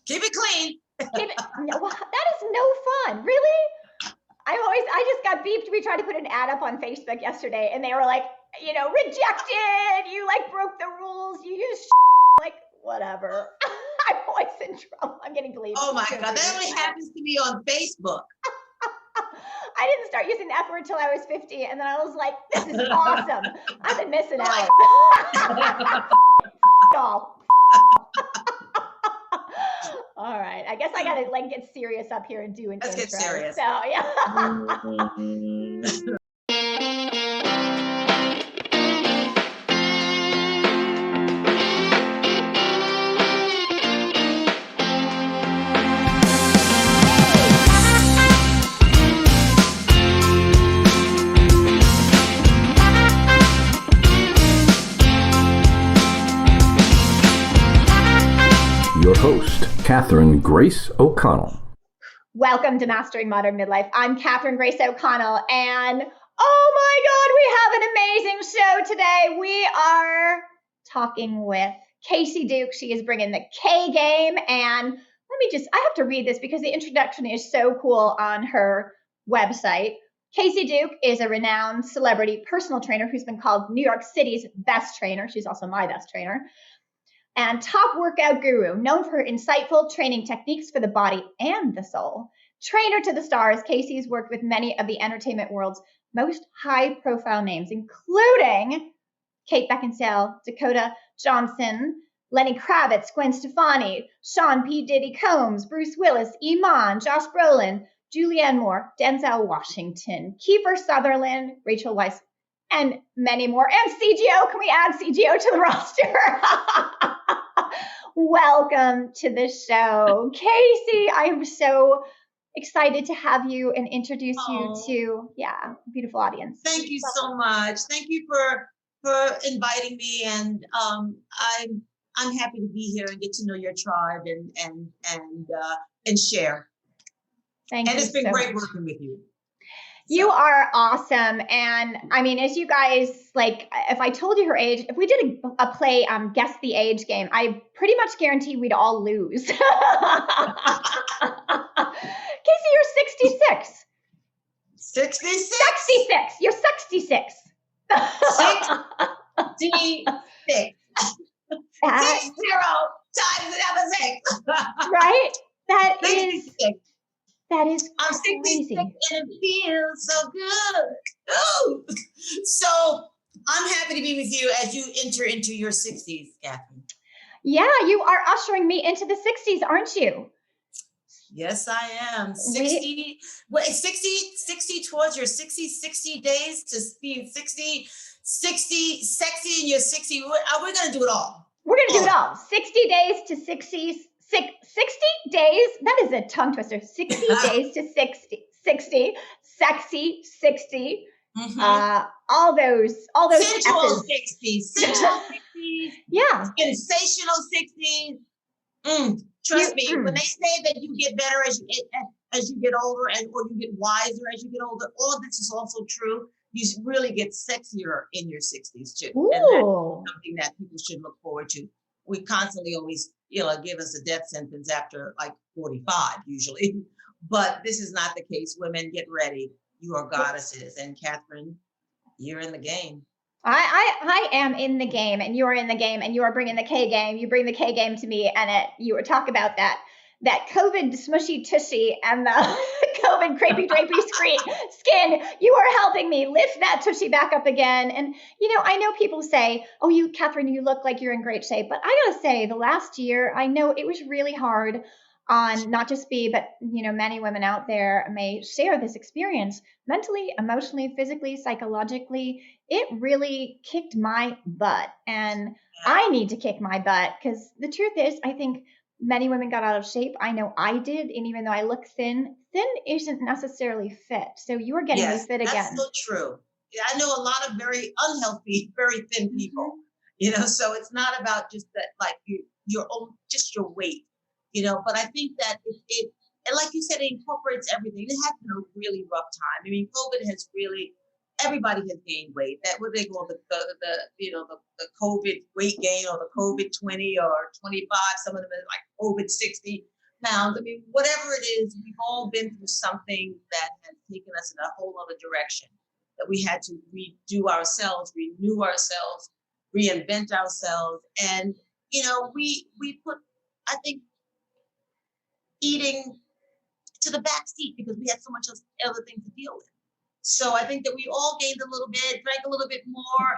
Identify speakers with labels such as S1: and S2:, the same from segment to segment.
S1: Keep it clean.
S2: Keep it, no, that is no fun. Really? I just got beeped. We tried to put an ad up on Facebook yesterday and they were like, rejected. You like broke the rules. You used like whatever. I'm always in trouble. I'm getting deleted.
S1: Oh my God, that only happens to me on Facebook.
S2: I didn't start using the F word until I was 50, and then I was like, this is awesome. I've been missing out. All right. I guess I gotta get serious up here and do an
S1: Let's
S2: intro.
S1: get serious.
S2: So yeah.
S3: Your host, Catherine Grace O'Connell.
S2: Welcome to Mastering Modern Midlife. I'm Catherine Grace O'Connell, and oh my God, we have an amazing show today. We are talking with Kacy Duke. She is bringing the K game, and I have to read this because the introduction is so cool on her website. Kacy Duke is a renowned celebrity personal trainer who's been called New York City's best trainer. She's also my best trainer. And top workout guru, known for her insightful training techniques for the body and the soul. Trainer to the stars, Kacy's worked with many of the entertainment world's most high-profile names, including Kate Beckinsale, Dakota Johnson, Lenny Kravitz, Gwen Stefani, Sean P. Diddy Combs, Bruce Willis, Iman, Josh Brolin, Julianne Moore, Denzel Washington, Kiefer Sutherland, Rachel Weisz, and many more. And CGO, can we add CGO to the roster? Welcome to the show. Kacy, I am so excited to have you and introduce you to, beautiful audience.
S1: Thank you so much. Thank you for inviting me, and I'm happy to be here and get to know your tribe and share.
S2: Thank you.
S1: And it's been
S2: so
S1: great
S2: much.
S1: working with you.
S2: You are awesome. And I mean, as you guys, if I told you her age, if we did a play, guess the age game, I pretty much guarantee we'd all lose. Kacy, you're 66.
S1: 66?
S2: 66. You're 66.
S1: 66. 60 times another 6.
S2: Right? That
S1: 66.
S2: is
S1: I'm
S2: crazy.
S1: 66 and it feels so good. Ooh. So I'm happy to be with you as you enter into your 60s, Catherine.
S2: Yeah, you are ushering me into the 60s, aren't you?
S1: Yes, I am. 60 towards your 60 days to be 60, sexy in your 60. We're going to do it all.
S2: We're going to do it all. 60 days to 60. 60 days, that is a tongue twister. 60 days to 60, sexy 60, all those
S1: sensual 60s,
S2: yeah,
S1: sensational 60s. Trust me, when they say that you get better as you get older or you get wiser as you get older, all of this is also true. You really get sexier in your 60s too.
S2: Ooh.
S1: And that's something that people should look forward to. We constantly always give us a death sentence after like 45 usually, but this is not the case. Women, get ready. You are goddesses, and Catherine, you're in the game.
S2: I am in the game, and you're in the game, and you are bringing the K game. You bring the K game to me, and you were talking about that COVID smushy tushy and the COVID crepey drapey skin. You are helping me lift that tushy back up again. And, I know people say, oh, Catherine, you look like you're in great shape. But I got to say, the last year, I know it was really hard on not just me, but, many women out there may share this experience mentally, emotionally, physically, psychologically. It really kicked my butt. And I need to kick my butt because the truth is, I think many women got out of shape. I know I did. And even though I look thin isn't necessarily fit. So you are getting me fit again.
S1: That's so true. I know a lot of very unhealthy, very thin people, so it's not about just that, like your own, just your weight, but I think that it and like you said, it incorporates everything. It has been a really rough time. I mean, COVID has really, everybody has gained weight. That what they call the COVID weight gain, or the COVID 20 or 25. Some of them are like COVID 60. pounds. I mean, whatever it is, we've all been through something that has taken us in a whole other direction, that we had to redo ourselves, renew ourselves, reinvent ourselves. And, we put, I think, eating to the back seat because we had so much other things to deal with. So I think that we all gained a little bit, drank a little bit more.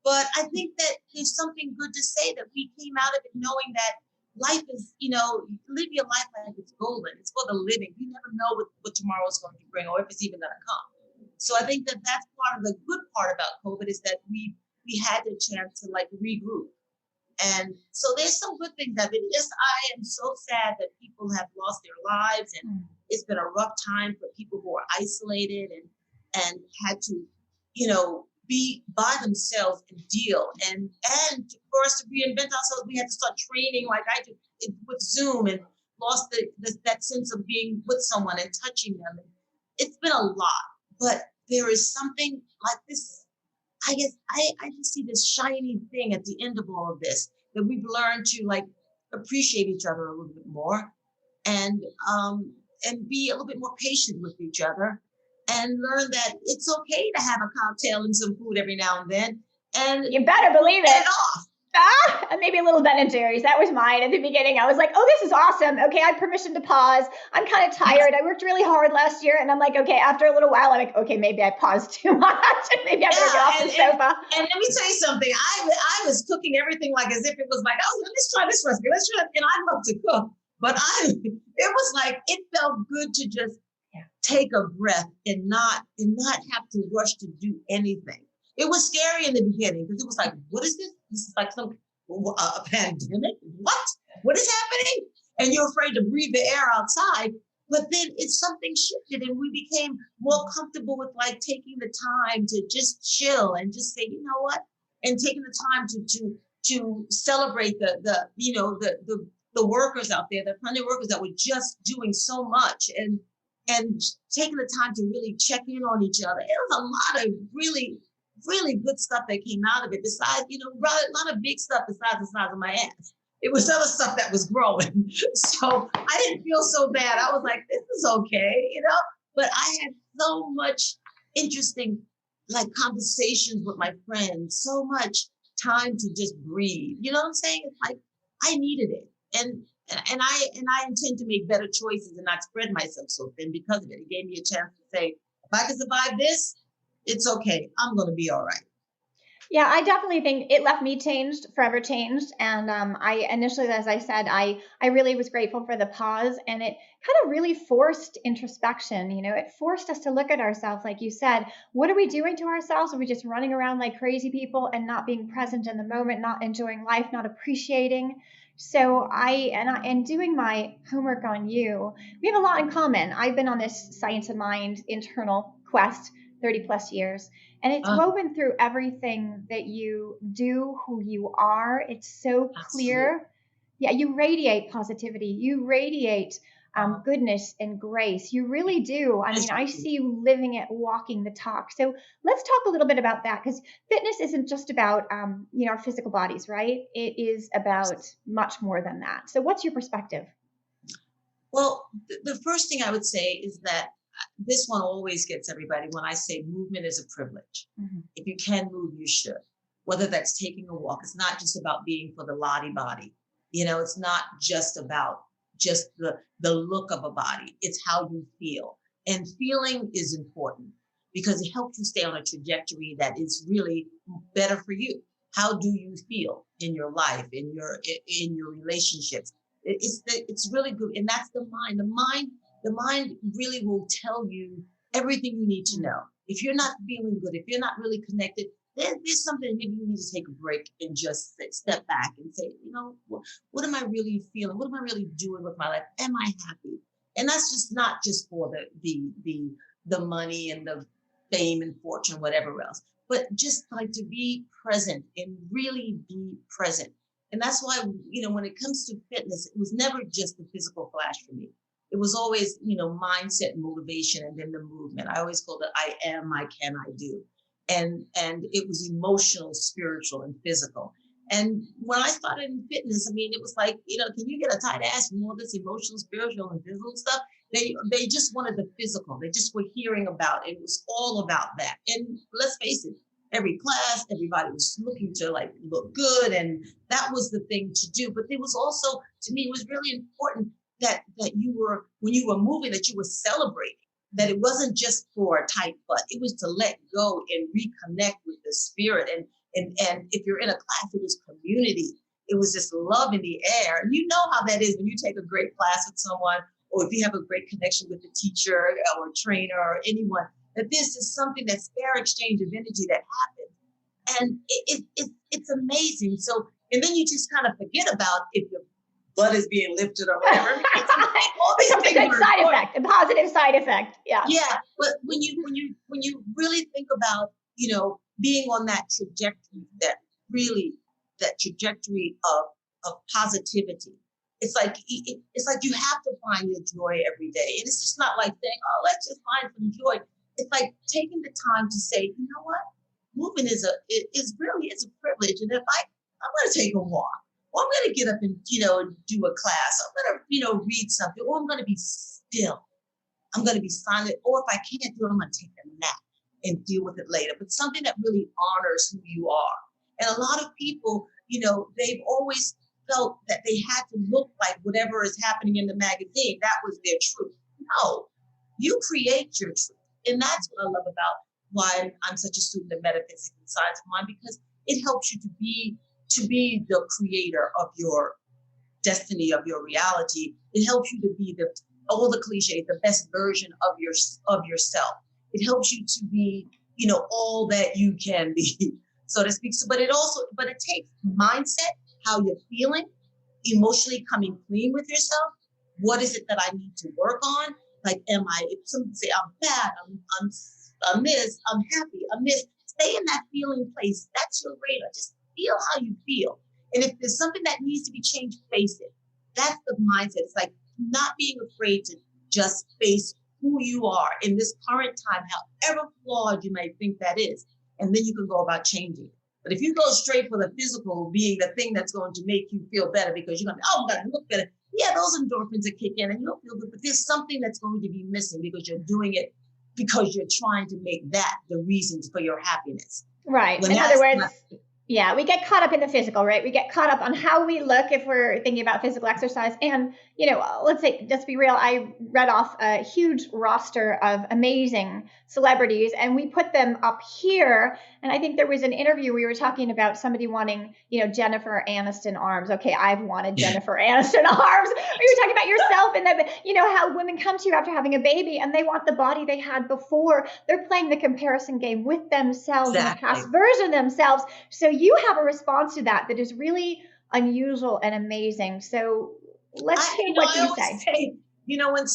S1: But I think that there's something good to say that we came out of it knowing that life is, live your life like it's golden. It's for the living. You never know what tomorrow's going to bring or if it's even going to come. So I think that that's part of the good part about COVID is that we had the chance to regroup. And so there's some good things of it. Yes, I am so sad that people have lost their lives, and it's been a rough time for people who are isolated and had to, be by themselves and deal. And for us to reinvent ourselves, we had to start training like I did with Zoom, and lost that sense of being with someone and touching them. And it's been a lot, but there is something like this. I guess I just see this shiny thing at the end of all of this, that we've learned to appreciate each other a little bit more, and be a little bit more patient with each other, and learn that it's okay to have a cocktail and some food every now and then. And
S2: you better believe it.
S1: Off.
S2: And maybe a little Ben and Jerry's. That was mine at the beginning. I was like, oh, this is awesome. Okay, I have permission to pause. I'm kind of tired. I worked really hard last year. And I'm like, okay, after a little while, I'm like, okay, maybe I paused too much. And maybe I'm going to get off the sofa.
S1: And let me tell you something. I was cooking everything like as if it was like, oh, let's try this recipe. Let's try it. And I love to cook. But it was like, it felt good to just take a breath and not have to rush to do anything. It was scary in the beginning because it was like, what is this? This is like some a pandemic? What is happening? And you're afraid to breathe the air outside. But then something shifted, and we became more comfortable with taking the time to just chill and just say, you know what? And taking the time to celebrate the workers out there, the plenty of workers that were just doing so much, and taking the time to really check in on each other. It was a lot of really, really good stuff that came out of it. Besides, a lot of big stuff besides the size of my ass. It was other stuff that was growing. So I didn't feel so bad. I was like, this is okay, But I had so much interesting conversations with my friends, so much time to just breathe. You know what I'm saying? It's like I needed it. And I intend to make better choices and not spread myself so thin because of it. It gave me a chance to say, if I can survive this, it's okay. I'm going to be all right.
S2: Yeah, I definitely think it left me forever changed. And I initially, as I said, I really was grateful for the pause, and it kind of really forced introspection. It forced us to look at ourselves. Like you said, what are we doing to ourselves? Are we just running around like crazy people and not being present in the moment, not enjoying life, not appreciating? So and doing my homework on you, we have a lot in common. I've been on this science of mind internal quest 30 plus years. And it's woven through everything that you do, who you are. It's so clear. Absolutely. Yeah, you radiate positivity. You radiate goodness and grace. You really do. I mean, I see you living it, walking the talk. So let's talk a little bit about that, because fitness isn't just about, our physical bodies, right? It is about much more than that. So what's your perspective?
S1: Well, the first thing I would say is that this one always gets everybody when I say movement is a privilege. Mm-hmm. If you can move, you should. Whether that's taking a walk, it's not just about being for the lottie body. It's not just about just the look of a body. It's how you feel. And feeling is important because it helps you stay on a trajectory that is really better for you. How do you feel in your life, in your relationships? It's really good. And that's the mind. The mind really will tell you everything you need to know. If you're not feeling good, if you're not really connected, there's something maybe you need to take a break and just step back and say, what am I really feeling? What am I really doing with my life? Am I happy? And that's just not just for the money and the fame and fortune, whatever else, but just to be present and really be present. And that's why, when it comes to fitness, it was never just the physical flash for me. It was always, mindset and motivation, and then the movement. I always called it I am, I can, I do. And it was emotional, spiritual, and physical. And when I started in fitness, I mean, it was like, can you get a tight ass from all this emotional, spiritual, and physical stuff? They just wanted the physical. They just were hearing about it. It was all about that. And let's face it, every class, everybody was looking to like look good, and that was the thing to do. But it was also, to me, it was really important that you were, when you were moving, that you were celebrating. That it wasn't just for a tight butt. It was to let go and reconnect with the spirit. And if you're in a class, it was community. It was just love in the air. And you know how that is when you take a great class with someone, or if you have a great connection with the teacher or trainer or anyone, that this is something, that fair exchange of energy that happens. And it's amazing. So, and then you just kind of forget about if your butt is being lifted or whatever. All these
S2: things a good side effect, a positive side effect. Yeah.
S1: Yeah. But when you really think about, being on that trajectory, that trajectory of positivity, it's like you have to find your joy every day. And it's just not like saying, oh, let's just find some joy. It's like taking the time to say, you know what? Moving is a privilege. And if I'm going to take a walk, or I'm going to get up and, do a class. I'm going to, read something, or I'm going to be still. I'm going to be silent. Or if I can't do it, I'm going to take a nap and deal with it later. But something that really honors who you are. And a lot of people, they've always felt that they had to look like whatever is happening in the magazine. That was their truth. No, you create your truth. And that's what I love about why I'm such a student of metaphysics and science of mind, because it helps you to be the creator of your destiny, of your reality. It helps you to be all the cliches, the best version of yourself. It helps you to be, all that you can be, so to speak. So, but it takes mindset, how you're feeling, emotionally coming clean with yourself. What is it that I need to work on? Like, if someone say I'm bad, I'm this, I'm happy, I'm this, stay in that feeling place. That's your radar. Just feel how you feel. And if there's something that needs to be changed, face it. That's the mindset. It's like not being afraid to just face who you are in this current time, however flawed you may think that is. And then you can go about changing it. But if you go straight for the physical being the thing that's going to make you feel better because you're going to, I'm going to look better. Yeah, those endorphins that kick in and you'll feel good. But there's something that's going to be missing because you're doing it because you're trying to make that the reasons for your happiness.
S2: Right. In other words, yeah, we get caught up in the physical, right? We get caught up on how we look if we're thinking about physical exercise. And, let's say, just be real, I read off a huge roster of amazing celebrities and we put them up here. And I think there was an interview we were talking about somebody wanting, Jennifer Aniston arms. Okay, I've wanted Jennifer Aniston arms. We were talking about yourself and then, how women come to you after having a baby and they want the body they had before. They're playing the comparison game with themselves and the past version of themselves. So you have a response to that is really unusual and amazing. So let's hear what you say.
S1: When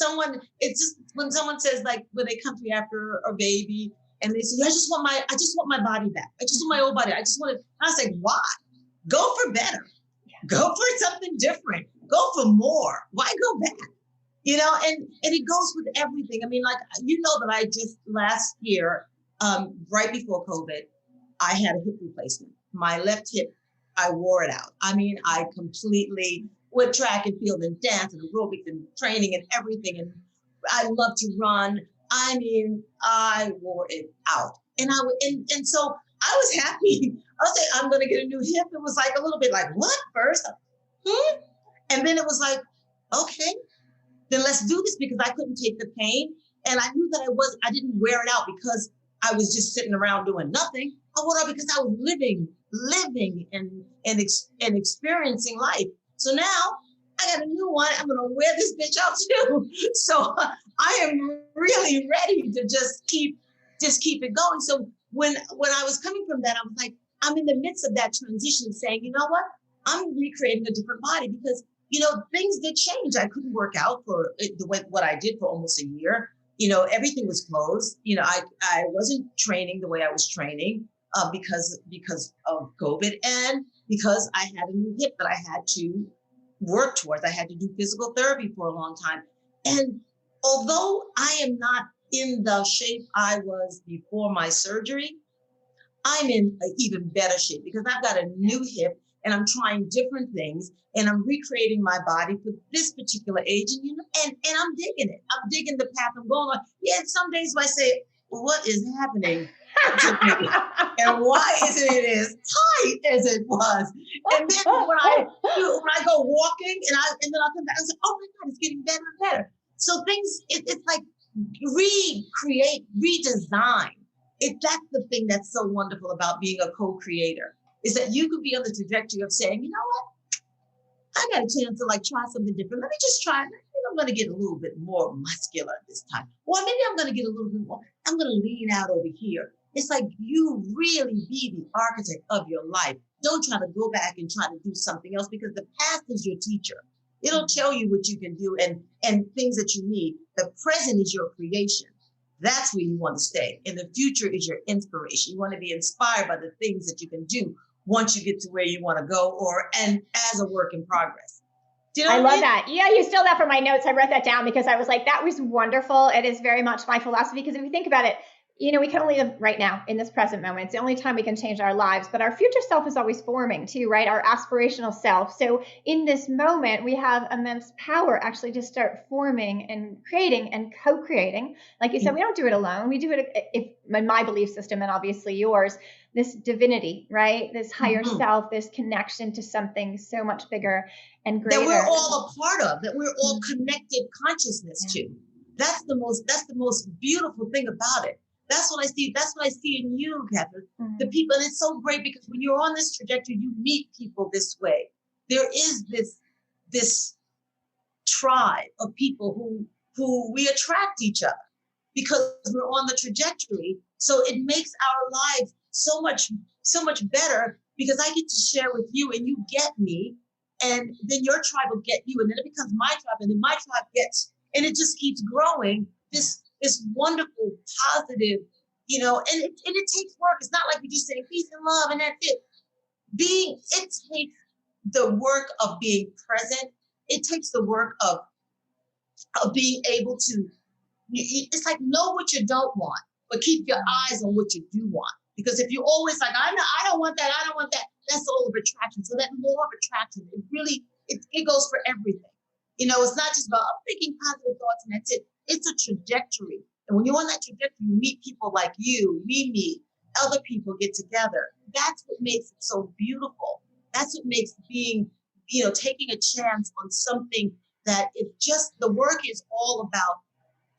S1: someone says, like, when they come to me after a baby and they say, I just want my body back. I just want my old body. I just want it. I was like, why? Go for better. Yeah. Go for something different. Go for more. Why go back? And it goes with everything. I mean, like, that I just last year, right before COVID, I had a hip replacement. My left hip, I wore it out. I mean, I completely, with track and field and dance and aerobics and training and everything. And I love to run. I mean, I wore it out. And so I was happy. I was saying, I'm going to get a new hip. It was like a little bit like, what first? And then it was like, okay, then let's do this, because I couldn't take the pain. And I knew that I didn't wear it out because I was just sitting around doing nothing. I wore it out because I was living and experiencing life. So now I got a new one. I'm going to wear this bitch out too. So I am really ready to just keep it going. So when I was coming from that, I was like, I'm in the midst of that transition, saying, you know what? I'm recreating a different body because, things did change. I couldn't work out for what I did for almost a year. Everything was closed. I wasn't training the way I was training because of COVID and because I had a new hip that I had to work towards. I had to do physical therapy for a long time. And although I am not in the shape I was before my surgery, I'm in an even better shape because I've got a new hip and I'm trying different things, and I'm recreating my body for this particular age, and I'm digging it. I'm digging the path I'm going on. Yeah, some days I say, well, what is happening to me? And why isn't it as tight as it was? And then when I go walking and then I'll come back and say, oh my God, it's getting better and better. So things, it's like recreate, redesign. That's the thing that's so wonderful about being a co-creator, is that you could be on the trajectory of saying, you know what, I got a chance to like try something different. Let me just try it. I think I'm going to get a little bit more muscular this time. Or maybe I'm going to get a little bit more. I'm going to lean out over here. It's like you really be the architect of your life. Don't try to go back and try to do something else, because the past is your teacher. It'll tell you what you can do and things that you need. The present is your creation. That's where you want to stay. And the future is your inspiration. You want to be inspired by the things that you can do once you get to where you want to go, and as a work in progress. Do you know
S2: I
S1: what
S2: love
S1: mean?
S2: that. Yeah, you stole that from my notes. I wrote that down because I was like, that was wonderful. It is very much my philosophy, because if you think about it, we can only live right now in this present moment. It's the only time we can change our lives, but our future self is always forming too, right? Our aspirational self. So in this moment, we have immense power actually to start forming and creating and co-creating. Like you said, we don't do it alone. We do it, in my belief system, and obviously yours, this divinity, right? This higher self, this connection to something so much bigger and greater.
S1: That we're all a part of, that we're all connected consciousness to. That's the most beautiful thing about it. That's what I see. That's what I see in you, Catherine. The people, and it's so great because when you're on this trajectory, you meet people this way. There is this tribe of people who we attract each other because we're on the trajectory. So it makes our lives so much better, because I get to share with you and you get me, and then your tribe will get you, and then it becomes my tribe, and then my tribe gets, and it just keeps growing. This wonderful, positive, and it takes work. It's not like we just say peace and love and that's it. It takes the work of being present. It takes the work of being able to, it's like know what you don't want, but keep your eyes on what you do want. Because if you always like, I don't want that, that's the law of attraction. So that law of attraction, it goes for everything. It's not just about thinking positive thoughts and that's it. It's a trajectory. And when you're on that trajectory, you meet people like you, we meet, other people get together. That's what makes it so beautiful. That's what makes being, taking a chance on something that if just the work is all about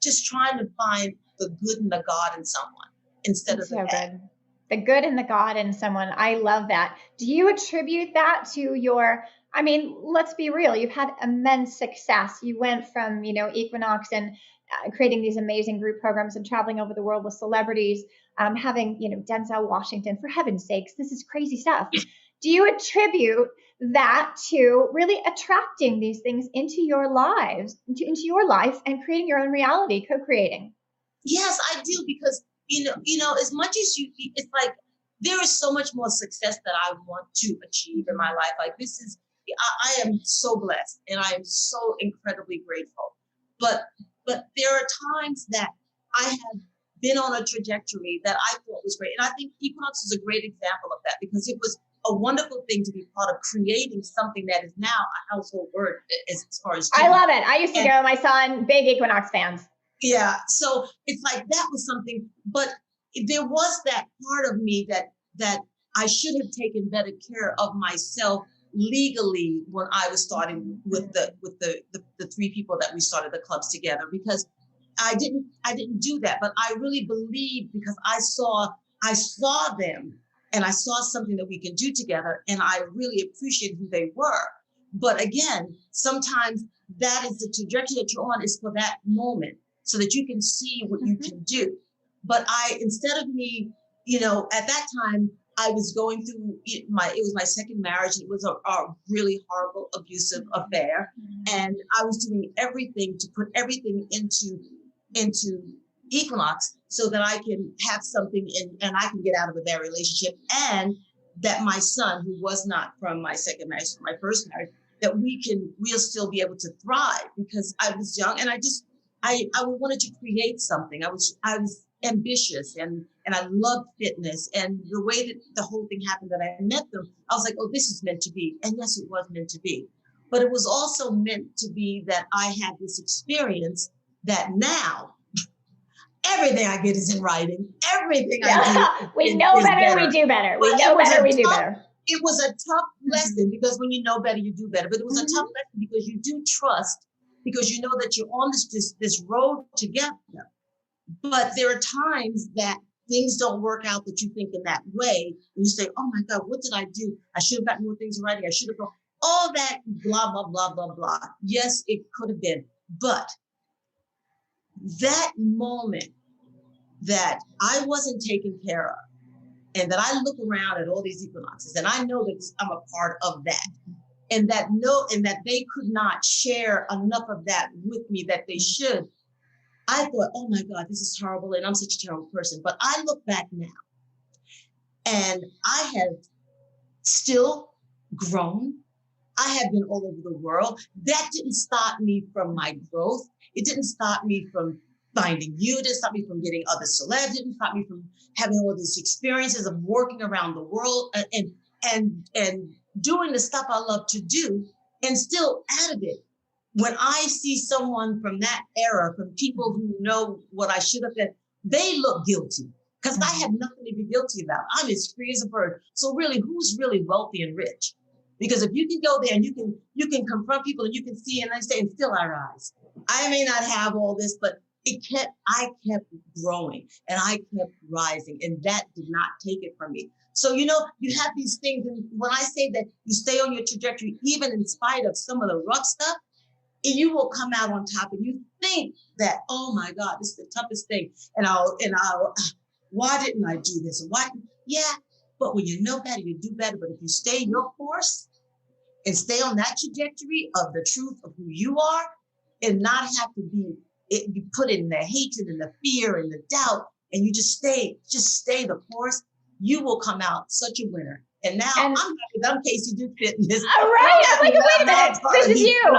S1: just trying to find the good and the God in someone instead of the bad.
S2: Good. The good and the God in someone. I love that. Do you attribute that to let's be real. You've had immense success. You went from, Equinox and creating these amazing group programs and traveling over the world with celebrities, having, Denzel Washington, for heaven's sakes, this is crazy stuff. Do you attribute that to really attracting these things into your lives, into your life, and creating your own reality, co-creating?
S1: Yes, I do, because, as much as it's like, there is so much more success that I want to achieve in my life. Like I am so blessed and I am so incredibly grateful. But there are times that I have been on a trajectory that I thought was great. And I think Equinox is a great example of that, because it was a wonderful thing to be part of creating something that is now a household word as far as
S2: I love it. I used to go, my son, big Equinox fans.
S1: Yeah. So it's like that was something, but there was that part of me that I should have taken better care of myself legally when I was starting with the three people that we started the clubs together, because I didn't do that. But I really believe, because I saw them and I saw something that we can do together, and I really appreciated who they were. But again, sometimes that is the trajectory that you're on, is for that moment, so that you can see what you can do. But instead of me, at that time, I was going through it was my second marriage. It was a really horrible, abusive affair. And I was doing everything to put everything into Equinox so that I can have something and I can get out of a bad relationship, and that my son, who was not from my second marriage, from my first marriage, that we'll still be able to thrive, because I was young and I wanted to create something. I was ambitious and I loved fitness. And the way that the whole thing happened that I met them, I was like, oh, this is meant to be. And yes, it was meant to be. But it was also meant to be that I had this experience that now everything I get is in writing. Everything I do.
S2: We know better, we do better. We know better, we do better.
S1: It was a tough lesson because when you know better, you do better. But it was a tough lesson because you do trust, because you know that you're on this road together. But there are times that things don't work out that you think in that way. And you say, oh my God, what did I do? I should have gotten more things in writing. I should have gone. All that blah, blah, blah, blah, blah. Yes, it could have been. But that moment that I wasn't taken care of, and that I look around at all these equinoxes, and I know that I'm a part of that, and that they could not share enough of that with me that they should. I thought, oh my God, this is horrible, and I'm such a terrible person. But I look back now, and I have still grown. I have been all over the world. That didn't stop me from my growth. It didn't stop me from finding you. It didn't stop me from getting other celebs. It didn't stop me from having all these experiences of working around the world and doing the stuff I love to do, and still out of it. When I see someone from that era, from people who know what I should have been, they look guilty because I have nothing to be guilty about. I'm as free as a bird. So really, who's really wealthy and rich? Because if you can go there and you can confront people and you can see and they say, and still I rise. I may not have all this, but I kept growing and I kept rising, and that did not take it from me. So, you have these things. And when I say that you stay on your trajectory, even in spite of some of the rough stuff, and you will come out on top, and you think that, oh my God, this is the toughest thing. And I'll, why didn't I do this? And why? Yeah. But when you know better, you do better. But if you stay your course and stay on that trajectory of the truth of who you are, and not have to be put in the hatred and the fear and the doubt, and you just stay the course, you will come out such a winner. And now I'm Kacy Duke Fitness.
S2: All right. I'm like, wait a minute. This is you.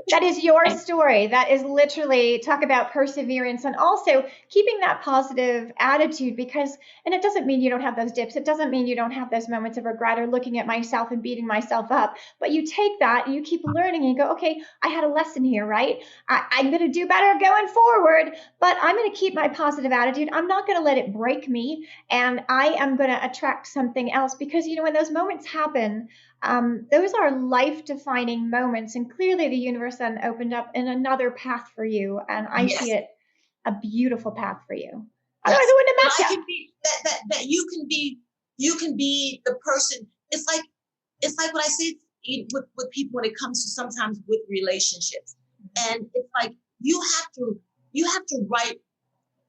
S2: That is your story. That is literally, talk about perseverance and also keeping that positive attitude, and it doesn't mean you don't have those dips. It doesn't mean you don't have those moments of regret or looking at myself and beating myself up, but you take that and you keep learning and you go, okay, I had a lesson here, right? I'm going to do better going forward, but I'm going to keep my positive attitude. I'm not going to let it break me. And I am going to attract something else, because, when those moments happen, those are life-defining moments, and clearly the universe then opened up in another path for you, and I see it a beautiful path for you. Otherwise, I wouldn't have met you.
S1: That you can be the person. It's like what I say with people when it comes to sometimes with relationships, and it's like you have to write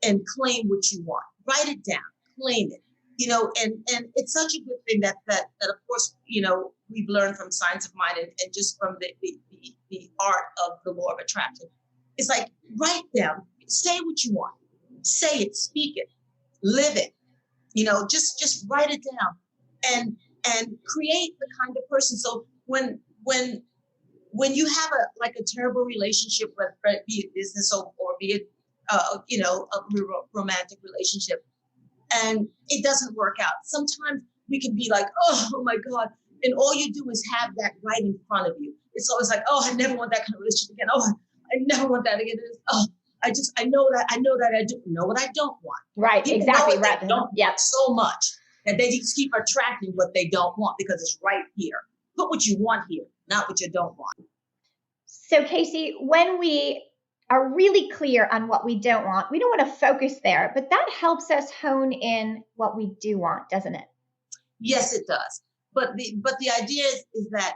S1: and claim what you want. Write it down, claim it. And it's such a good thing that of course, we've learned from Science of Mind and just from the art of the law of attraction. It's like, write down, say what you want, say it, speak it, live it, just write it down and create the kind of person. So when you have a terrible relationship, whether it be a business or be it, a romantic relationship, and it doesn't work out, sometimes we can be like, oh my God. And all you do is have that right in front of you. It's always like, oh, I never want that kind of relationship again. Oh, I never want that again. Oh, I know that I do know what I don't want.
S2: Right,
S1: People
S2: exactly.
S1: Right. They don't want so much that they just keep attracting what they don't want because it's right here. Put what you want here, not what you don't want.
S2: So Kacy, when we are really clear on what we don't want to focus there, but that helps us hone in what we do want, doesn't it?
S1: Yes, it does. But the idea is that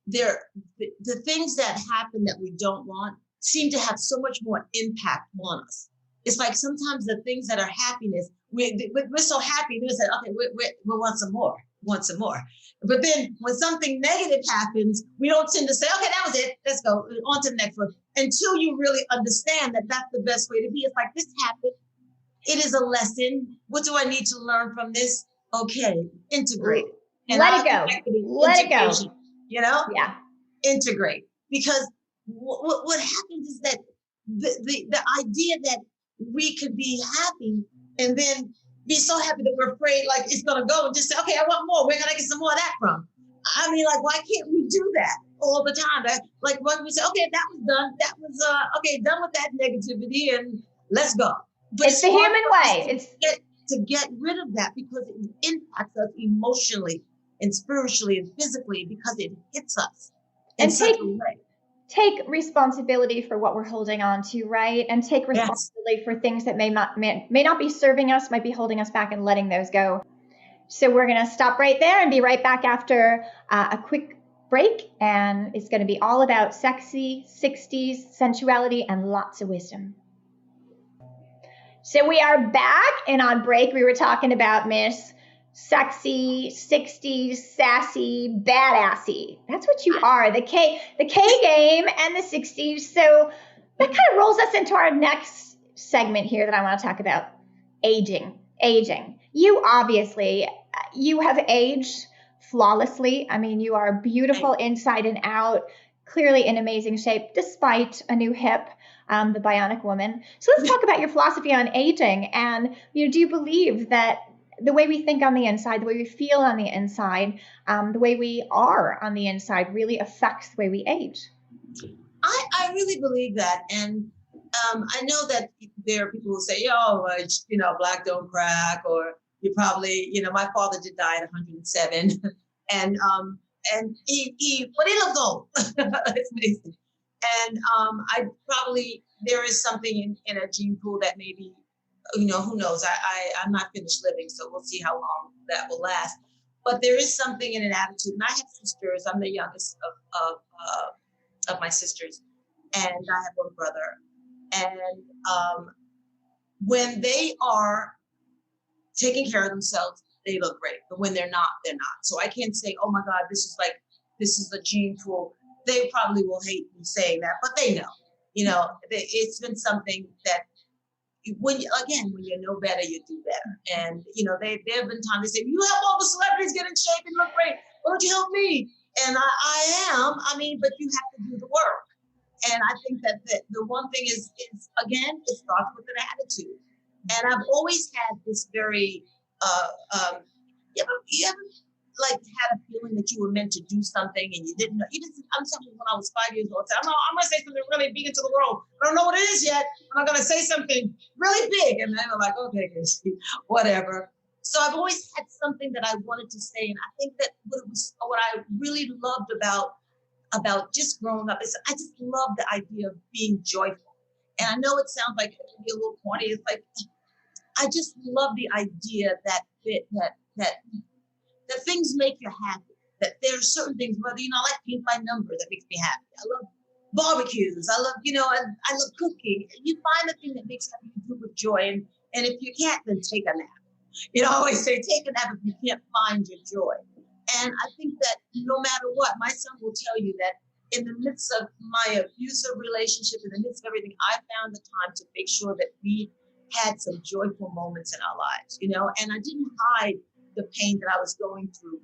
S1: the things that happen that we don't want seem to have so much more impact on us. It's like sometimes the things that are happiness, we're so happy, we say, okay, we want some more. But then when something negative happens, we don't tend to say, okay, that was it. Let's go on to the next one. Until you really understand that that's the best way to be. It's like, this happened. It is a lesson. What do I need to learn from this? Okay, integrate. And
S2: let it go. Let it go.
S1: Yeah. Integrate. Because what happens is that the idea that we could be happy and then be so happy that we're afraid like it's gonna go and just say, okay, I want more. Where can I get some more of that from? I mean, like, why can't we do that all the time? Like when we say, okay, that was done. That was okay, done with that negativity and let's go. But
S2: it's the human way.
S1: To get rid of that because it impacts us emotionally and spiritually and physically because it hits us in such a way.
S2: Take responsibility for what we're holding on to, right? And take responsibility for things that may not be serving us, might be holding us back, and letting those go. So we're going to stop right there and be right back after a quick break. And it's going to be all about sexy 60s, sensuality, and lots of wisdom. So we are back, and on break, we were talking about Miss Sexy 60s, sassy, badassy. That's what you are, the K game and the 60s. So that kind of rolls us into our next segment here that I want to talk about, aging. You obviously, you have aged flawlessly. I mean, you are beautiful inside and out, clearly in amazing shape, despite a new hip, the bionic woman. So let's talk about your philosophy on aging. And, do you believe that the way we think on the inside, the way we feel on the inside, the way we are on the inside really affects the way we age?
S1: I really believe that. And I know that there are people who say, black don't crack, or you probably, my father did die at 107 and he but he looked old. It's amazing. And there is something in a gene pool that maybe, who knows? I'm not finished living, so we'll see how long that will last. But there is something in an attitude, and I have sisters. I'm the youngest of my sisters, and I have one brother. And when they are taking care of themselves, they look great. But when they're not, they're not. So I can't say, oh my God, this is a gene pool. They probably will hate me saying that, but they know. It's been something that when you know better, you do better. And there have been times they say, you help all the celebrities get in shape and look great. Why don't you help me? And I am. But you have to do the work. And I think that the one thing is again, it starts with an attitude. And I've always had this very you ever had a feeling that you were meant to do something and you didn't know? I'm talking when I was 5 years old. I'm gonna say something really big into the world. I don't know what it is yet. I'm gonna say something really big, and then I'm like, okay, whatever. So I've always had something that I wanted to say, and I think that what I really loved about just growing up is I just love the idea of being joyful. And I know it sounds like it can be a little corny. It's like I just love the idea that things make you happy. That there are certain things, whether I like paint by number, that makes me happy. I love barbecues. I love I love cooking. You find the thing that makes you do with joy, and if you can't, then take a nap. I always say take a nap if you can't find your joy. And I think that no matter what, my son will tell you that in the midst of my abusive relationship, in the midst of everything, I found the time to make sure that we had some joyful moments in our lives, and I didn't hide the pain that I was going through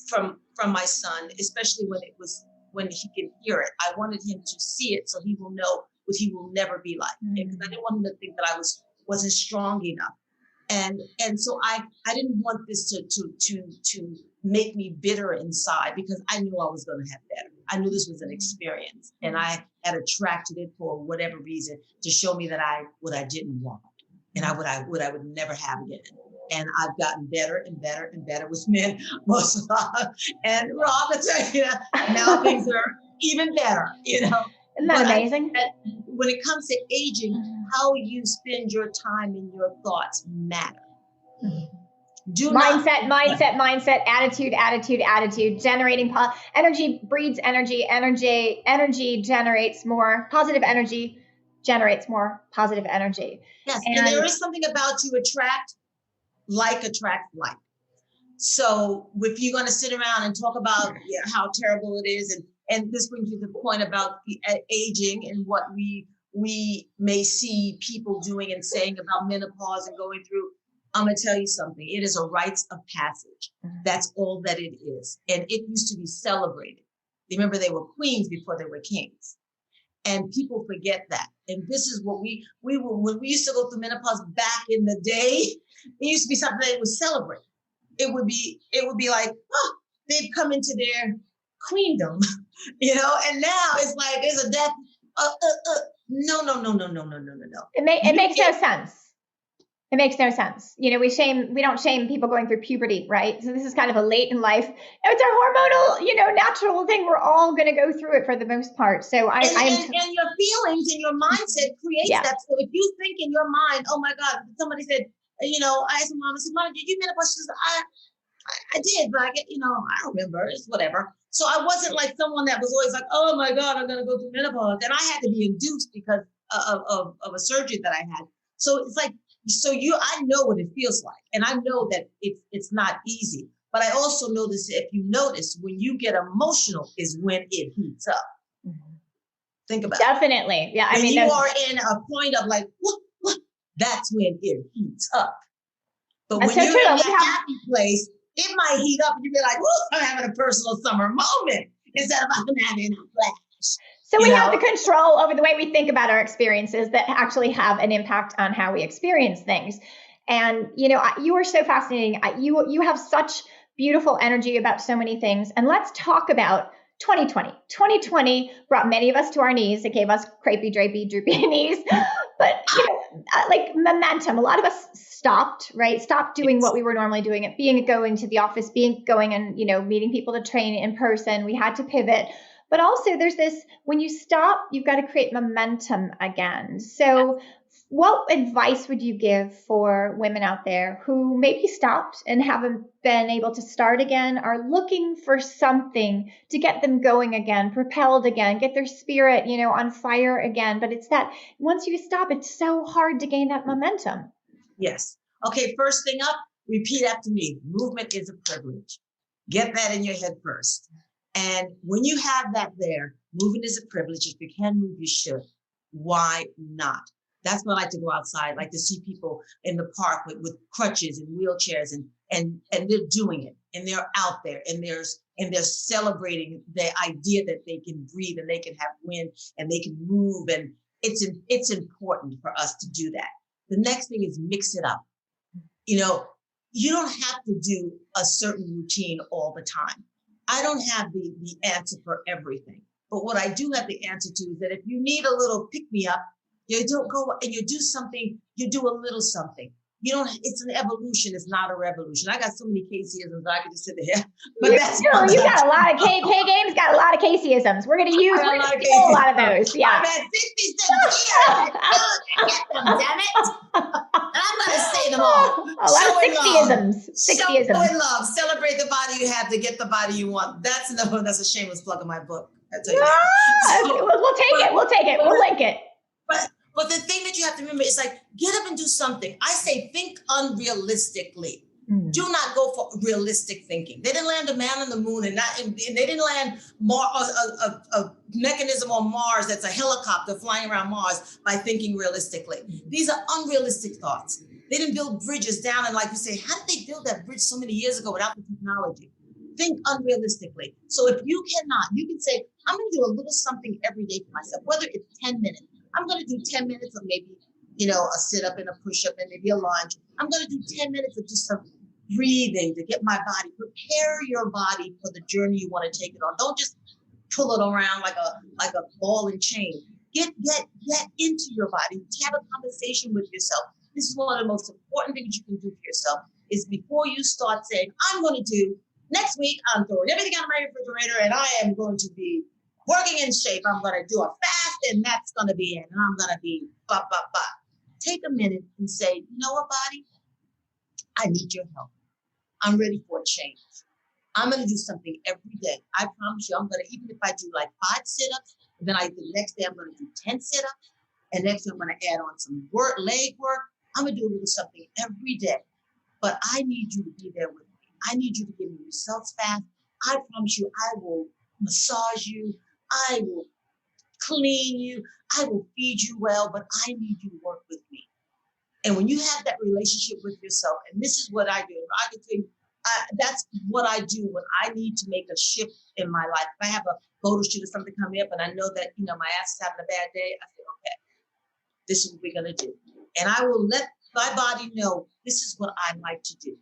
S1: from my son, especially when he can hear it. I wanted him to see it so he will know what he will never be like, because I didn't want him to think that I wasn't strong enough. And so I didn't want this to make me bitter inside, because I knew I was going to have better. I knew this was an experience, and I had attracted it for whatever reason to show me that what I didn't want, and what I would never have again. And I've gotten better and better and better with men, most of all. And Rob, I tell you, now things are even better,
S2: Isn't that amazing?
S1: When it comes to aging, how you spend your time and your thoughts matter.
S2: Mindset, attitude, generating energy breeds energy. Energy generates more positive energy, generates more positive energy.
S1: Yes, and there is something about you attract like. So if you're going to sit around and talk about how terrible it is, and this brings you to the point about the aging and what we may see people doing and saying about menopause and going through, I'm going to tell you something. It is a rites of passage. That's all that it is. And it used to be celebrated. Remember, they were queens before they were kings. And people forget that. And this is what we were, when we used to go through menopause back in the day, it used to be something that was celebrated. It would be like, oh, they've come into their queendom, and now it's like, there's a death. No.
S2: It makes no sense. It makes no sense. We don't shame people going through puberty, right? So this is kind of a late in life. It's a hormonal, natural thing. We're all going to go through it for the most part. So
S1: and your feelings and your mindset creates that. So if you think in your mind, oh my God, somebody said, I asked my mom, I said, Mom, did you menopause? She said, I did, but I don't remember. It's whatever. So I wasn't like someone that was always like, oh my God, I'm going to go through menopause. And I had to be induced because of a surgery that I had. So it's like, I know what it feels like. And I know that it's not easy. But I also know this, if you notice, when you get emotional is when it heats up. Mm-hmm. Think about
S2: Definitely.
S1: it.
S2: Yeah.
S1: When you are in a point of like, what? That's when it heats up. But when you're in that happy place, it might heat up and you'll be like, I'm having a personal summer moment instead of I'm having a flash.
S2: So we have the control over the way we think about our experiences that actually have an impact on how we experience things. And, you are so fascinating. You have such beautiful energy about so many things. And let's talk about 2020. 2020 brought many of us to our knees. It gave us crepey, drapey, droopy knees. But, like momentum, a lot of us stopped, right? Stopped doing what we were normally doing, going to the office, going and, meeting people to train in person. We had to pivot. But also there's this, when you stop, you've got to create momentum again. So what advice would you give for women out there who maybe stopped and haven't been able to start again, are looking for something to get them going again, propelled again, get their spirit, on fire again? But it's that once you stop, it's so hard to gain that momentum.
S1: Yes. Okay. First thing up, repeat after me. Movement is a privilege. Get that in your head first. And when you have that there, moving is a privilege. If you can move, you should. Why not? That's why I like to go outside. I like to see people in the park with crutches and wheelchairs and they're doing it and they're out there and they're celebrating the idea that they can breathe and they can have wind and they can move. And it's important for us to do that. The next thing is mix it up. You don't have to do a certain routine all the time. I don't have the answer for everything, but what I do have the answer to is that if you need a little pick me up, you don't go and you do something, you do a little something. It's an evolution. It's not a revolution. I got so many Kacy-isms that I could just sit there. But
S2: you got a lot of K-Game's got a lot of Kacy-isms. We're going to use a lot of those. Yeah.
S1: I've had 66 years. I get them, damn it. And I'm going to say them all.
S2: A lot of 60-isms.
S1: Show in love. Celebrate the body you have to get the body you want. That's a shameless plug of my book. I tell you that.
S2: We'll take it. We'll link it.
S1: But the thing that you have to remember is like, get up and do something. I say, think unrealistically. Mm. Do not go for realistic thinking. They didn't land a man on the moon and they didn't land a mechanism on Mars that's a helicopter flying around Mars by thinking realistically. Mm. These are unrealistic thoughts. They didn't build bridges down and like you say, how did they build that bridge so many years ago without the technology? Think unrealistically. So if you cannot, you can say, I'm going to do a little something every day for myself, whether it's 10 minutes. I'm going to do 10 minutes of maybe, a sit-up and a push-up and maybe a lunge. I'm going to do 10 minutes of just some breathing to get my body, prepare your body for the journey you want to take it on. Don't just pull it around like a ball and chain. Get into your body. Have a conversation with yourself. This is one of the most important things you can do for yourself is before you start saying, I'm going to do, next week, I'm throwing everything out of my refrigerator and I am going to be working in shape. I'm going to do a fast and that's going to be it. And I'm going to be blah, blah, blah. Take a minute and say, you know what, body? I need your help. I'm ready for a change. I'm going to do something every day. I promise you, I'm going to, even if I do like 5 sit-ups, and then the next day I'm going to do 10 sit-ups, and next day I'm going to add on some leg work. I'm going to do a little something every day. But I need you to be there with me. I need you to give me results fast. I promise you, I will massage you. I will clean you. I will feed you well, but I need you to work with me. And when you have that relationship with yourself, and this is what I do, I can tell you, that's what I do when I need to make a shift in my life. If I have a photo shoot or something coming up and I know that, my ass is having a bad day, I say, okay, this is what we're going to do. And I will let my body know this is what I like to do.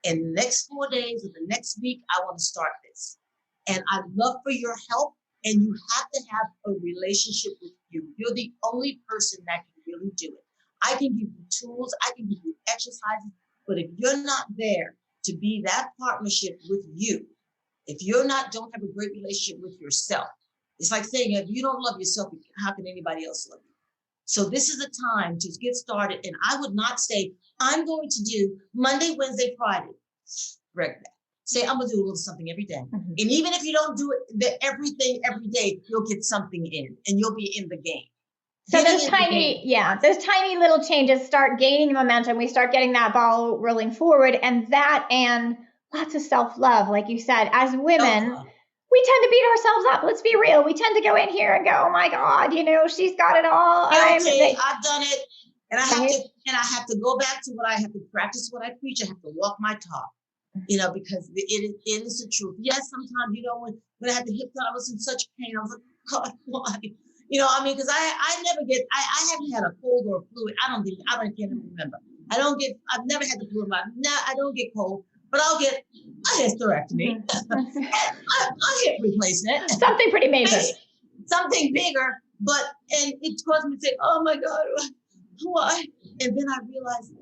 S1: In the next 4 days or the next week, I want to start this. And I'd love for your help. And you have to have a relationship with you. You're the only person that can really do it. I can give you tools, I can give you exercises, but if you're not there to be that partnership with you, if you're not, don't have a great relationship with yourself, it's like saying, if you don't love yourself, how can anybody else love you? So this is a time to get started. And I would not say, I'm going to do Monday, Wednesday, Friday. Correct that. Say, I'm going to do a little something every day.
S2: Mm-hmm.
S1: And even if you don't do it, everything every day, you'll get something in and you'll be in the game.
S2: So those tiny little changes start gaining momentum. We start getting that ball rolling forward, and lots of self-love. Like you said, as women, we tend to beat ourselves up. Let's be real. We tend to go in here and go, oh my God, she's got it all.
S1: I've done it. And I have to go back to what I have to practice, what I preach. I have to walk my talk, because it is the truth. Yes, sometimes, when I had the hip done, I was in such pain. I was like, God, why? Because I haven't had a cold or a flu. I can't even remember. I've never had the flu. I don't get cold, but I'll get a hysterectomy, a hip replacement.
S2: Something pretty major.
S1: Something bigger, and it caused me to say, oh my God, why? And then I realized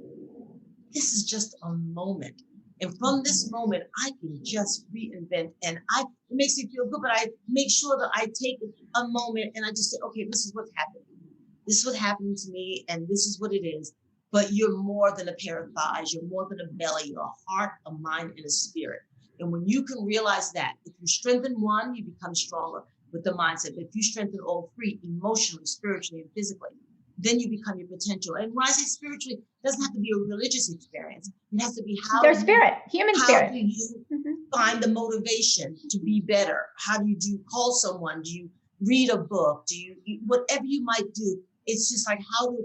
S1: this is just a moment. And from this moment, I can just reinvent, and it makes me feel good, but I make sure that I take a moment and I just say, okay, this is what's happening. This is what happened to me, and this is what it is. But you're more than a pair of thighs. You're more than a belly. You're a heart, a mind, and a spirit. And when you can realize that, if you strengthen one, you become stronger with the mindset. But if you strengthen all three, emotionally, spiritually, and physically, then you become your potential. And when I say spiritually, it doesn't have to be a religious experience. It has to be
S2: human spirit.
S1: How do you find the motivation to be better? How do you call someone? Do you read a book? Do you, whatever you might do, it's just like how to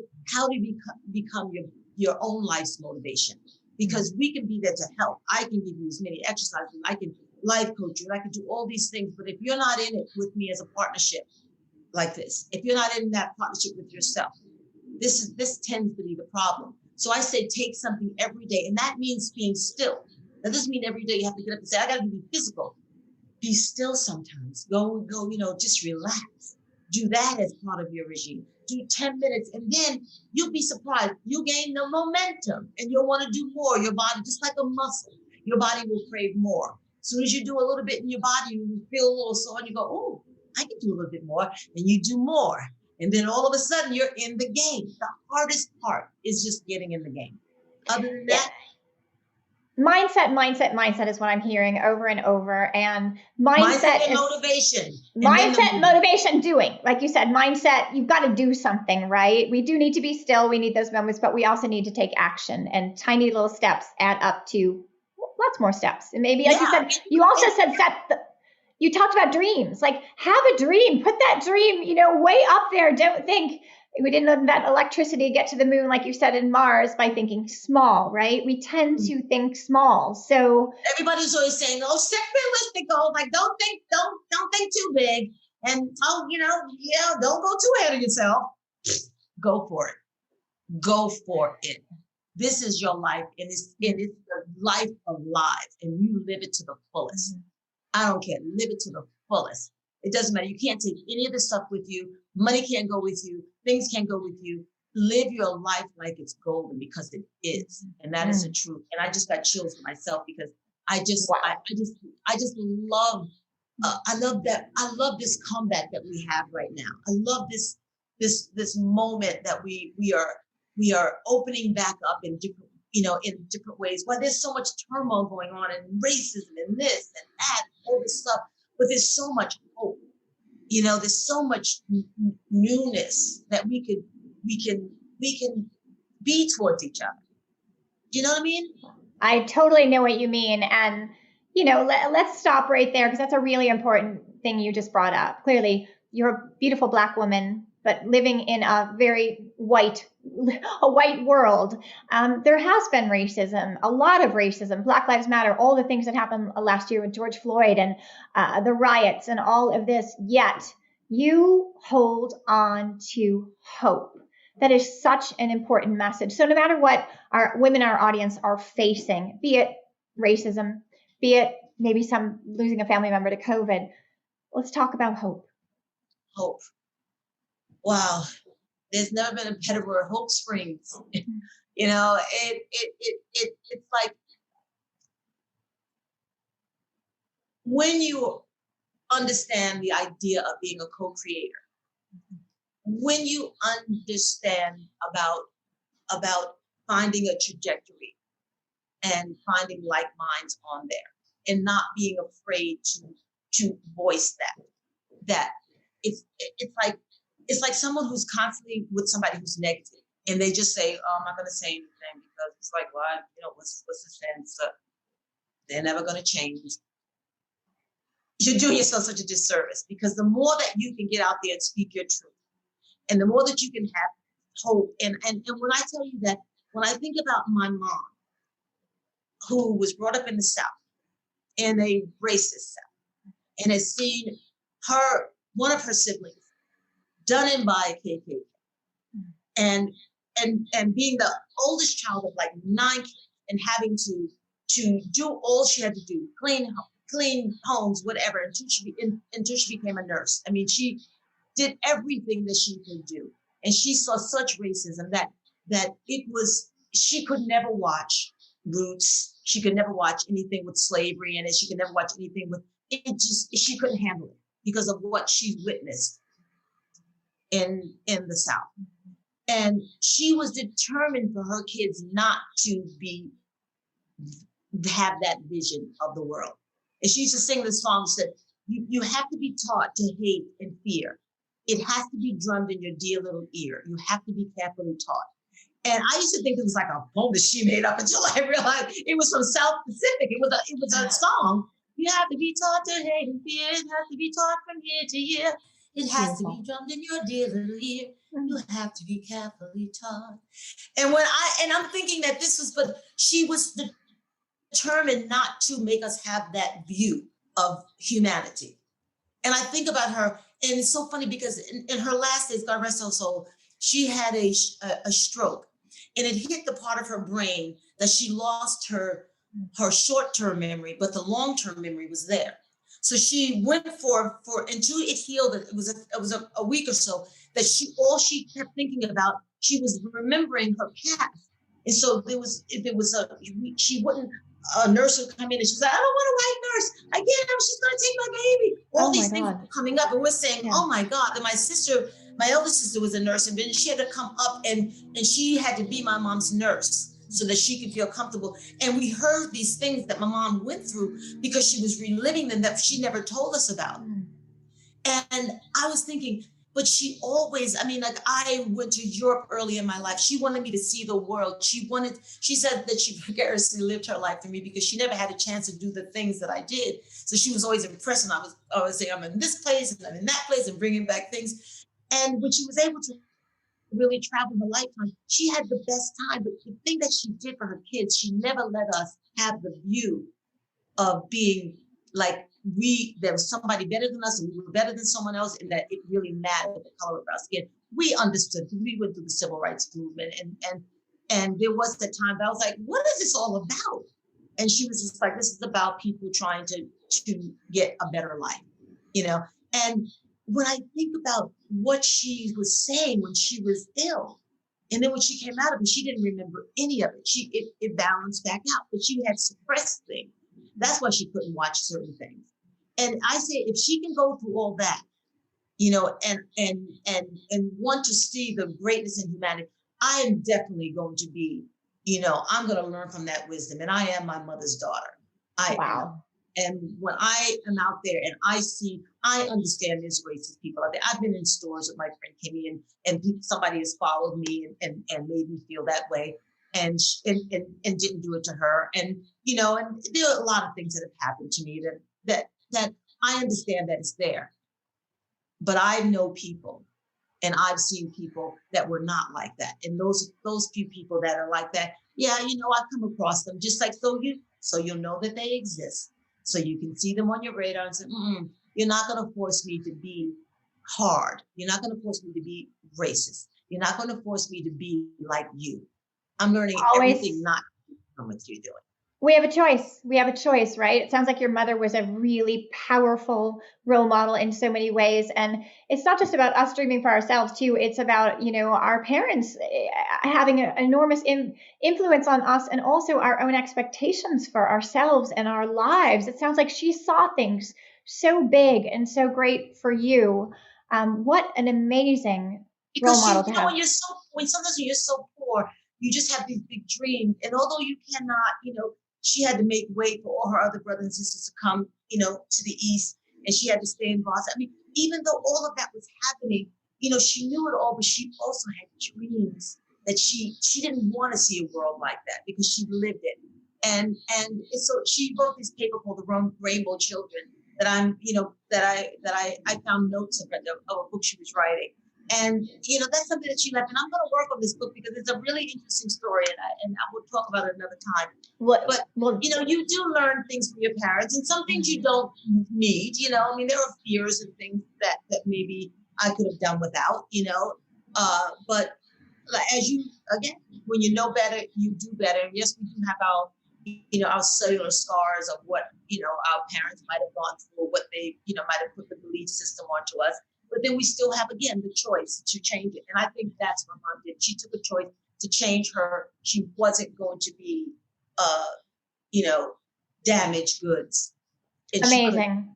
S1: become your own life's motivation. Because we can be there to help. I can give you as many exercises. I can life coach you. I can do all these things. But if you're not in it with me as a partnership like this, if you're not in that partnership with yourself, this tends to be the problem. So I say take something every day, and that means being still. That doesn't mean every day you have to get up and say, I got to be physical. Be still sometimes. Go, just relax. Do that as part of your regime. Do 10 minutes, and then you'll be surprised. You'll gain the momentum, and you'll want to do more. Your body, just like a muscle, your body will crave more. As soon as you do a little bit in your body, you feel a little sore, and you go, oh, I can do a little bit more, and you do more. And then all of a sudden you're in the game. The hardest part is just getting in the game. Other than that,
S2: mindset is what I'm hearing over and over. And mindset
S1: and motivation.
S2: Motivation, doing. Like you said, mindset, you've got to do something, right? We do need to be still. We need those moments, but we also need to take action, and tiny little steps add up to lots more steps. And maybe, like you said, you also said you talked about dreams. Like, have a dream, put that dream, way up there. Don't think we didn't let that electricity get to the moon, like you said, in Mars, by thinking small, right? We tend to think small. So
S1: everybody's always saying, oh, set realistic goals. Like, don't think too big. And, don't go too ahead of yourself. Go for it. Go for it. This is your life, and it's the life of lives, and you live it to the fullest. I don't care. Live it to the fullest. It doesn't matter. You can't take any of this stuff with you. Money can't go with you. Things can't go with you. Live your life like it's golden, because it is. And that is the truth. And I just got chills for myself, because I just love, I love this comeback that we have right now. I love this moment that we are opening back up in different ways. Why there's so much turmoil going on, and racism and this and that, all this stuff, but there's so much hope. There's so much newness that we can be towards each other. Do you know what I mean?
S2: I totally know what you mean. And, let's stop right there, because that's a really important thing you just brought up. Clearly, you're a beautiful Black woman, but living in a very white world. There has been racism, a lot of racism, Black Lives Matter, all the things that happened last year with George Floyd and the riots and all of this. Yet you hold on to hope. That is such an important message. So no matter what our women in our audience are facing, be it racism, be it maybe some losing a family member to COVID, let's talk about hope.
S1: Hope. Wow. There's never been a better word. Hope springs. You know, it's like when you understand the idea of being a co-creator, when you understand about finding a trajectory and finding like minds on there and not being afraid to voice that it's like someone who's constantly with somebody who's negative and they just say, oh, I'm not going to say anything because it's like, well, what's the sense? They're never going to change. You're doing yourself such a disservice because the more that you can get out there and speak your truth and the more that you can have hope. And when I tell you that, when I think about my mom, who was brought up in the South, in a racist South, and has seen one of her siblings done in by a KKK, and being the oldest child of like 9 kids and having to do all she had to do, clean homes, whatever, until she became a nurse. I mean, she did everything that she could do. And she saw such racism that she could never watch Roots. She could never watch anything with slavery in it. She could never watch anything with it. She couldn't handle it because of what she witnessed in the South. And she was determined for her kids not to have that vision of the world. And she used to sing this song, said, you have to be taught to hate and fear. It has to be drummed in your dear little ear. You have to be carefully taught. And I used to think it was like a poem that she made up until I realized it was from South Pacific. It was a song. You have to be taught to hate and fear. It has to be taught from year to year. It has to be drummed in your dear little ear. You have to be carefully taught. And I'm thinking that but she was determined not to make us have that view of humanity. And I think about her, and it's so funny because in her last days, God rest her soul, she had a stroke, and it hit the part of her brain that she lost her short-term memory, but the long-term memory was there. So she went for until it healed. It was a week or so that she kept thinking about. She was remembering her past, and so a nurse would come in and she's like, I don't want a white nurse. I can't have, she's going to take my baby. All these things were coming up, and we're saying, oh my God. And my eldest sister was a nurse, and then she had to come up and she had to be my mom's nurse so that she could feel comfortable. And we heard these things that my mom went through because she was reliving them that she never told us about. And I was thinking, but she always, I went to Europe early in my life. She wanted me to see the world. She said that she precariously lived her life for me because she never had a chance to do the things that I did. So she was always impressed. And I was saying, I'm in this place and I'm in that place and bringing back things. And when she was able to really travel in her lifetime, she had the best time. But the thing that she did for her kids, she never let us have the view of being like there was somebody better than us and we were better than someone else, and that it really mattered the color of our skin. We understood. We went through the civil rights movement, and there was that time that I was like, what is this all about? And she was just like, this is about people trying to get a better life, And when I think about what she was saying when she was ill, and then when she came out of it, she didn't remember any of it. It balanced back out, but she had suppressed things. That's why she couldn't watch certain things. And I say, if she can go through all that, and want to see the greatness in humanity, I am definitely going to be, I'm going to learn from that wisdom. And I am my mother's daughter.
S2: Wow.
S1: And when I am out there and I understand there's racist people out there. I've been in stores with my friend Kimmy, and somebody has followed me and made me feel that way, and didn't do it to her. And, and there are a lot of things that have happened to me that I understand that it's there. But I know people, and I've seen people that were not like that. And those few people that are like that, I come across them just like, so you'll know that they exist. So you can see them on your radar and say, you're not going to force me to be hard. You're not going to force me to be racist. You're not going to force me to be like you. I'm learning
S2: Always.
S1: everything not from what you're doing.
S2: We have a choice. We have a choice, right? It sounds like your mother was a really powerful role model in so many ways. And it's not just about us dreaming for ourselves too. It's about, our parents having an enormous influence on us, and also our own expectations for ourselves and our lives. It sounds like she saw things so big and so great for you. What an amazing role model to have.
S1: When sometimes you're so poor, you just have these big dreams. And although you cannot, she had to make way for all her other brothers and sisters to come, to the East, and she had to stay in Boston. I mean, even though all of that was happening, she knew it all, but she also had dreams that she didn't want to see a world like that because she lived it. And so she wrote this paper called The Rainbow Children that I found notes of a book she was writing. And, that's something that she left. And I'm going to work on this book because it's a really interesting story. And I will talk about it another time. But you do learn things from your parents, and some things you don't need, there are fears and things that maybe I could have done without, but when you know better, you do better. And yes, we do have our cellular scars of what, our parents might have gone through, what they, might have put the belief system onto us. But then we still have, again, the choice to change it. And I think that's what Mom did. She took a choice to change her. She wasn't going to be, damaged goods.
S2: Amazing.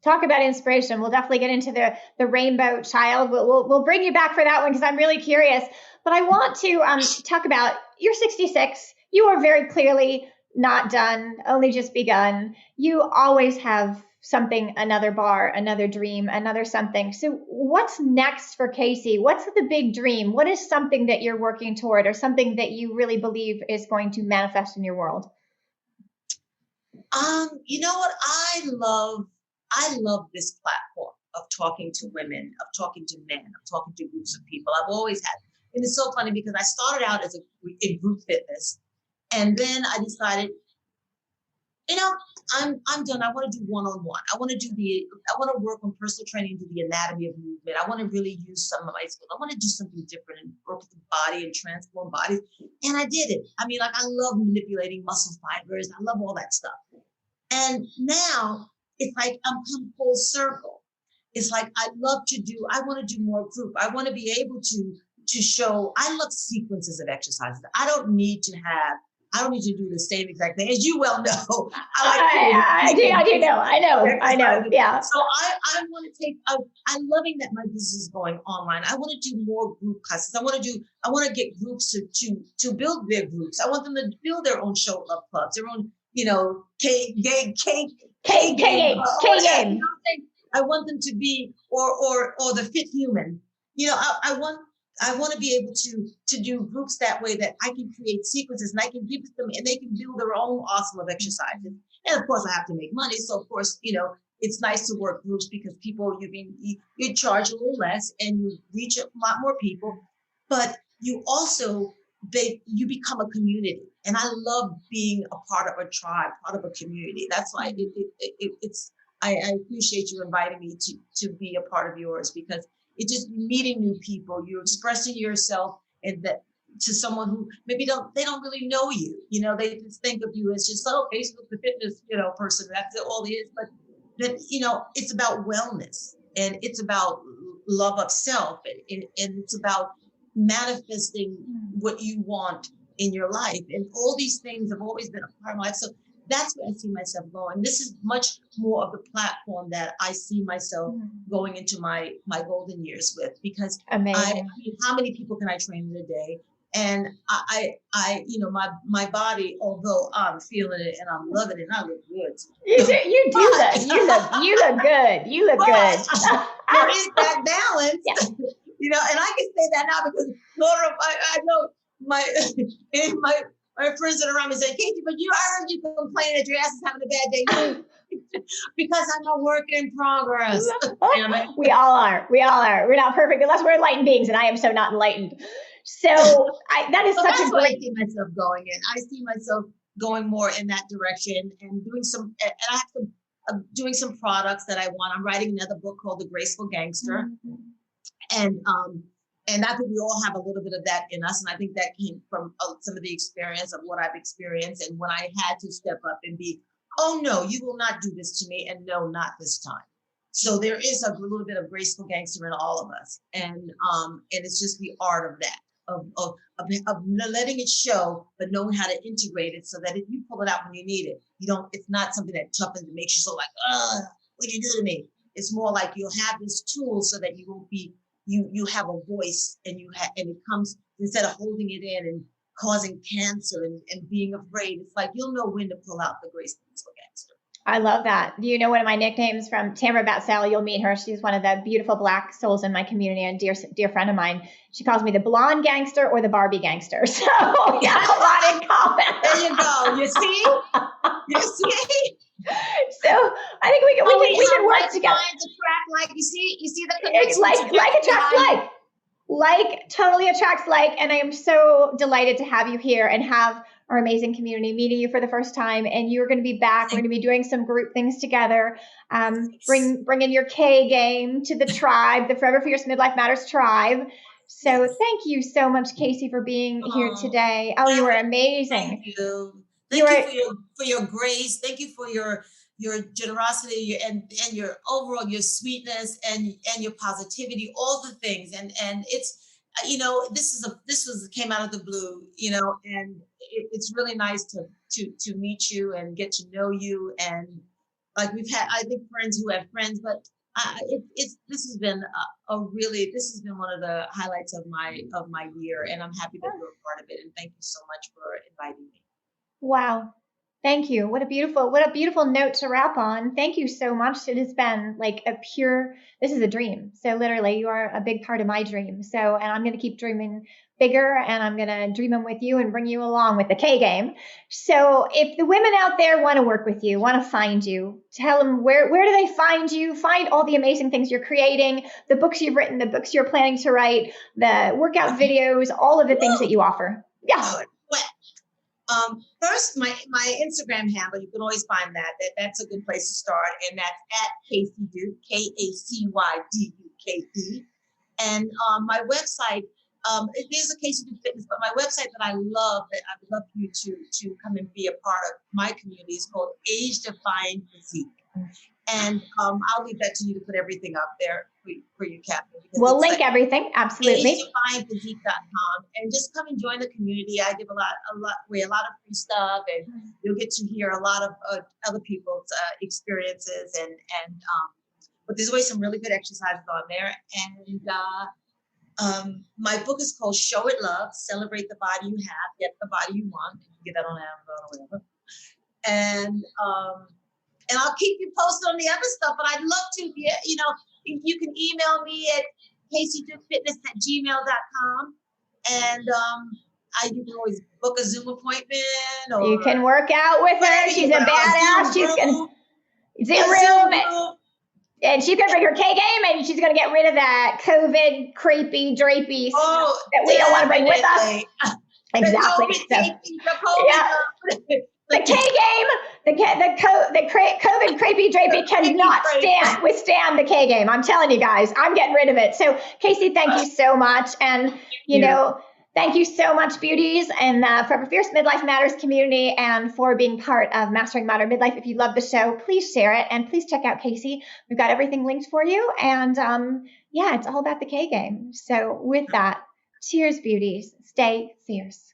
S2: Talk about inspiration. We'll definitely get into the rainbow child. We'll bring you back for that one because I'm really curious. But I want to talk about, you're 66. You are very clearly not done, only just begun. You always have something, another bar, another dream, another something. So what's next for Kacy? What's the big dream? What is something that you're working toward, or something that you really believe is going to manifest in your world?
S1: You know what? I love this platform of talking to women, of talking to men, of talking to groups of people. I've always had, and it's so funny because I started out in group fitness, and then I decided, I'm done. I want to do one-on-one. I want to work on personal training, do the anatomy of movement. I want to really use some of my skills. I want to do something different and work with the body and transform bodies. And I did it. I mean, I love manipulating muscle fibers. I love all that stuff. And now it's like I'm come full circle. It's like I want to do more group. I want to be able to show, I love sequences of exercises. I don't need to do the same exact thing, as you well know. I know. Yeah. So I want to take. I'm loving that my business is going online. I want to do more group classes. I want to get groups to build their groups. I want them to build their own show love clubs, their own K game. I want them to be or the fit human. I want to be able to do groups that way, that I can create sequences and I can give them, and they can build their own arsenal of exercises. And of course I have to make money. So of course, it's nice to work groups because people, you charge a little less and you reach a lot more people, but you also, you become a community. And I love being a part of a tribe, part of a community. That's why I appreciate you inviting me to be a part of yours, because it's just meeting new people. You're expressing yourself, and that to someone who maybe they don't really know you. They just think of you as just, oh, Facebook, the fitness, person. That's all it is. But that, it's about wellness, and it's about love of self, and it's about manifesting what you want in your life. And all these things have always been a part of my life. So that's where I see myself going. This is much more of the platform that I see myself going into my golden years with, because
S2: amazing.
S1: How many people can I train in a day? And I my body, although I'm feeling it and I'm loving it and I look good.
S2: You look good. You look good.
S1: There is that balance, and I can say that now because Laura, I know my friends that are around me say, Kacy, but I heard you complaining that your ass is having a bad day because I'm a work in progress.
S2: We all are. We're not perfect unless we're enlightened beings, and I am so not enlightened. So that is such a great.
S1: I see myself going in. I see myself going more in that direction and doing some. And I have doing some products that I want. I'm writing another book called The Graceful Gangster, and And I think we all have a little bit of that in us. And I think that came from some of the experience of what I've experienced. And when I had to step up and be, oh, no, you will not do this to me. And no, not this time. So there is a little bit of graceful gangster in all of us. And it's just the art of that, of letting it show, but knowing how to integrate it so that if you pull it out when you need it, it's not something that toughens and makes you so like, what did you do to me? It's more like you'll have this tool so that you won't be, you have a voice and and it comes, instead of holding it in and causing cancer and being afraid, it's like you'll know when to pull out the graceful gangster.
S2: I love that. You know, one of my nicknames from Tamara Batsell, you'll meet her. She's one of the beautiful Black souls in my community and dear friend of mine. She calls me the blonde gangster or the Barbie gangster. So we have a lot in common.
S1: There you go. You see? You see?
S2: So I think we can work together.
S1: Like you see the connection.
S2: Like attracts like. Like totally attracts like, and I am so delighted to have you here and have our amazing community meeting you for the first time. And you're going to be back. We're going to be doing some group things together. Bring in your K game to the tribe, the Forever Fierce Midlife Matters tribe. So thank you so much, Kacy, for being here today. Oh, you were amazing.
S1: Thank you. Thank you for your grace. Thank you for your generosity and your overall, your sweetness and your positivity, all the things. And it's, this came out of the blue, and it's really nice to meet you and get to know you. And like we've had, I think, friends who have friends, but this has been one of the highlights of my year, and I'm happy that you're a part of it. And thank you so much for inviting me.
S2: Wow. Thank you. What a beautiful note to wrap on. Thank you so much. It has been like this is a dream. So literally you are a big part of my dream. So, and I'm going to keep dreaming bigger, and I'm going to dream them with you and bring you along with the K game. So if the women out there want to work with you, want to find you, tell them where do they find you, find all the amazing things you're creating, the books you've written, the books you're planning to write, the workout videos, all of the things that you offer. Yeah.
S1: First, my Instagram handle, you can always find that's a good place to start, and that's at Kacy Duke, KacyDuke. And my website, it is a Kacy Duke Fitness, but my website that I love, that I would love for you to come and be a part of my community, is called Age Defying Physique. And I'll leave that to you to put everything up there for you, Catherine.
S2: We'll link everything, absolutely.
S1: AgeDefyingPhysique.com, and just come and join the community. I give a lot of free stuff, and you'll get to hear a lot of other people's experiences, but there's always some really good exercises on there. And my book is called Show It Love, Celebrate the Body You Have, Get the Body You Want. You can get that on Amazon or whatever. And I'll keep you posted on the other stuff, but I'd love to, if you can email me at KacyDukeFitness@gmail.com. And you can always book a Zoom appointment. Or
S2: you can work out with her. She's a badass. She's going to Zoom room. And she's going to bring her K game, and she's going to get rid of that COVID, creepy, drapey stuff that we don't want to bring with us. Exactly. The K game, the COVID creepy drapey cannot withstand the K game. I'm telling you guys, I'm getting rid of it. So Kacy, thank you so much. And, thank you so much, beauties, and Forever Fierce Midlife Matters community, and for being part of Mastering Modern Midlife. If you love the show, please share it, and please check out Kacy. We've got everything linked for you. And it's all about the K game. So with that, cheers, beauties. Stay fierce.